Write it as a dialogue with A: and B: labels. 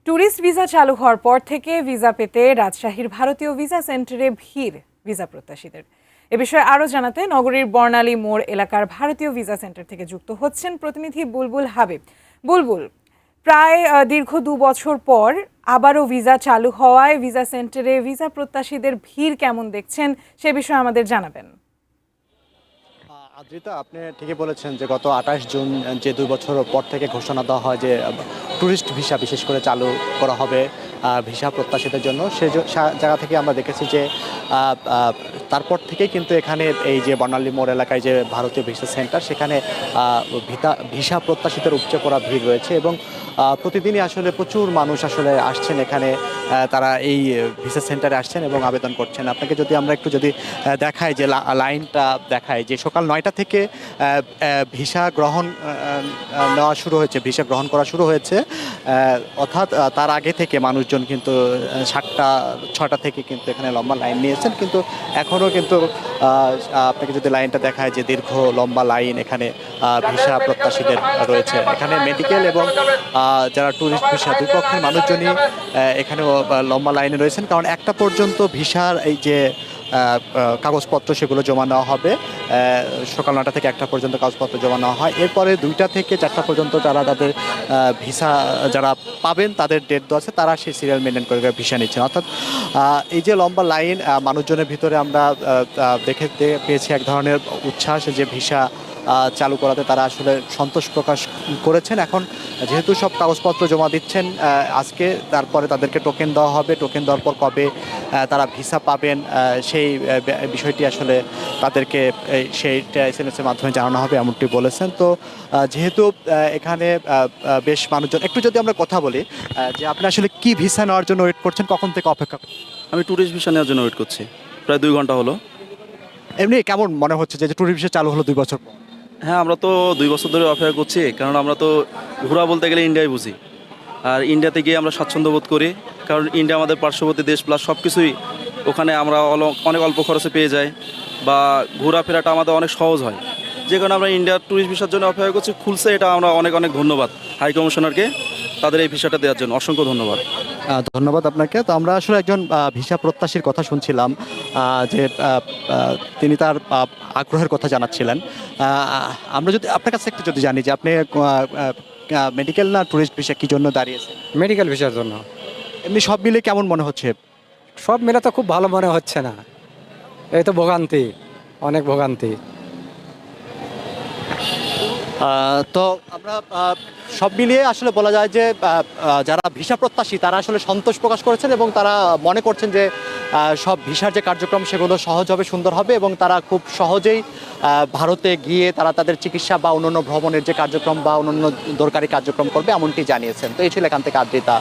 A: Tourist visa চালু হওয়ার পর থেকে ভিসা পেতে রাজশাহীর ভারতীয় ভিসা সেন্টারে ভিড় ভিসা প্রত্যাশীদের। এ বিষয়ে আরও জানাতে নগরীর বর্ণালী মোড় এলাকার ভারতীয় ভিসা সেন্টার থেকে যুক্ত হচ্ছেন প্রতিনিধি বুলবুল হাবিব। বুলবুল, প্রায় দীর্ঘ ২ বছর পর আবারও ভিসা চালু হওয়ায় ভিসা সেন্টারে ভিসা প্রত্যাশীদের ভিড় কেমন দেখছেন সে বিষয়ে আমাদের জানাবেন।
B: আদ্রিতা, আপনি ঠিকই বলেছেন যে গত ২৮ জুন যে ২ বছর পর থেকে ঘোষণা দেওয়া হয় যে ট্যুরিস্ট ভিসা বিশেষ করে চালু করা হবে ভিসা প্রত্যাশীদের জন্য, সেই জায়গা থেকে আমরা দেখেছি যে তারপর থেকেই কিন্তু এখানে এই যে বর্ণালী মোড় এলাকায় যে ভারতীয় ভিসা সেন্টার, সেখানে ভিসা প্রত্যাশীদের উপচে পড়া ভিড় রয়েছে এবং প্রতিদিনই আসলে প্রচুর মানুষ আসলে আসছেন এখানে, তারা এই ভিসা সেন্টারে আসছেন এবং আবেদন করছেন। আপনাকে যদি আমরা একটু দেখাই যে লাইনটা দেখায় যে সকাল ৯টা থেকে ভিসা নেওয়া শুরু হয়েছে, ভিসা গ্রহণ করা শুরু হয়েছে, অর্থাৎ তার আগে থেকে মানুষজন কিন্তু 6টা থেকে কিন্তু এখানে লম্বা লাইন নিয়েছেন, কিন্তু এখনও কিন্তু আপনাকে যদি লাইনটা দেখায় যে দীর্ঘ লম্বা লাইন এখানে ভিসা প্রত্যাশীদের রয়েছে। এখানে মেডিকেল এবং যারা ট্যুরিস্ট ভিসা দুই পক্ষের মানুষজনই এখানেও লম্বা লাইনে রয়েছেন, কারণ একটা পর্যন্ত ভিসার এই যে কাগজপত্র সেগুলো জমা নেওয়া হবে। সকাল ৯টা থেকে ১টা পর্যন্ত কাগজপত্র জমা নেওয়া হয়, এরপরে ২টা থেকে ৪টা পর্যন্ত যারা তাদের ভিসা যারা পাবেন তাদের ডেট দেওয়া আছে, তারা সেই সিরিয়াল মেনটেন করে ভিসা নিচ্ছেন। অর্থাৎ এই যে লম্বা লাইন, মানুষজনের ভিতরে আমরা দেখতে পেয়েছি এক ধরনের উচ্ছ্বাস যে ভিসা চালু করাতে তারা আসলে সন্তোষ প্রকাশ করেছেন। এখন যেহেতু সব কাগজপত্র জমা দিচ্ছেন আজকে, তারপরে তাদেরকে টোকেন দেওয়া হবে, টোকেন দেওয়ার পর কবে তারা ভিসা পাবেন সেই বিষয়টি আসলে তাদেরকে সেইটা SMS এর মাধ্যমে জানানো হবে এমনটি বলেছেন। তো যেহেতু এখানে বেশ মানুষজন, একটু যদি আমরা কথা বলি যে আপনি আসলে কি ভিসা নেওয়ার জন্য ওয়েট করছেন, কখন থেকে অপেক্ষা?
C: আমি ট্যুরিস্ট ভিসা নেওয়ার জন্য ওয়েট করছি, প্রায় 2 ঘন্টা হলো।
B: এমনি কেমন মনে হচ্ছে যে ট্যুরিস্ট ভিসা চালু হলো 2 বছর পর?
C: হ্যাঁ, আমরা তো 2 বছর ধরে অপেক্ষা করছি, কারণ আমরা তো ঘোরা বলতে গেলে ইন্ডিয়ায় বুঝি, আর ইন্ডিয়াতে গিয়ে আমরা স্বাচ্ছন্দ্য বোধ করি, কারণ ইন্ডিয়া আমাদের পার্শ্ববর্তী দেশ, প্লাস সব কিছুই ওখানে আমরা অনেক অল্প খরচে পেয়ে যাই, বা ঘোরাফেরাটা আমাদের অনেক সহজ হয়, যে কারণে আমরা ইন্ডিয়ার ট্যুরিস্ট ভিসার জন্য অপেক্ষা করছি। খুলছে, এটা আমরা অনেক অনেক ধন্যবাদ হাই কমিশনারকে, তাদের এই ভিসাটা দেওয়ার জন্য অসংখ্য ধন্যবাদ।
B: ধন্যবাদ আপনাকে। তো আমরা আসলে একজন ভিসা প্রত্যাশীর কথা শুনছিলাম যে তিনি তার আগ্রহের কথা জানাচ্ছিলেন। আমরা যদি আপনার কাছে একটু যদি জানি যে আপনি মেডিকেল না ট্যুরিস্ট ভিসা কী জন্য দাঁড়িয়েছেন?
D: মেডিকেল ভিসার জন্য।
B: এমনি সব মিলে কেমন মনে হচ্ছে?
D: সব মিলে তো খুব ভালো মনে হচ্ছে না, এই তো ভোগান্তি, অনেক ভোগান্তি।
B: তো আমরা সব মিলিয়ে আসলে বলা যায় যে যারা ভিসা প্রত্যাশী তারা আসলে সন্তোষ প্রকাশ করেছেন এবং তারা মনে করছেন যে সব ভিসার যে কার্যক্রম সেগুলো সহজ হবে, সুন্দর হবে এবং তারা খুব সহজেই ভারতে গিয়ে তারা তাদের চিকিৎসা বা অন্যান্য ভ্রমণের যে কার্যক্রম বা অন্যান্য দরকারি কার্যক্রম করবে এমনটি জানিয়েছেন। তো এই ছিল এখান থেকে আদ্রিতা।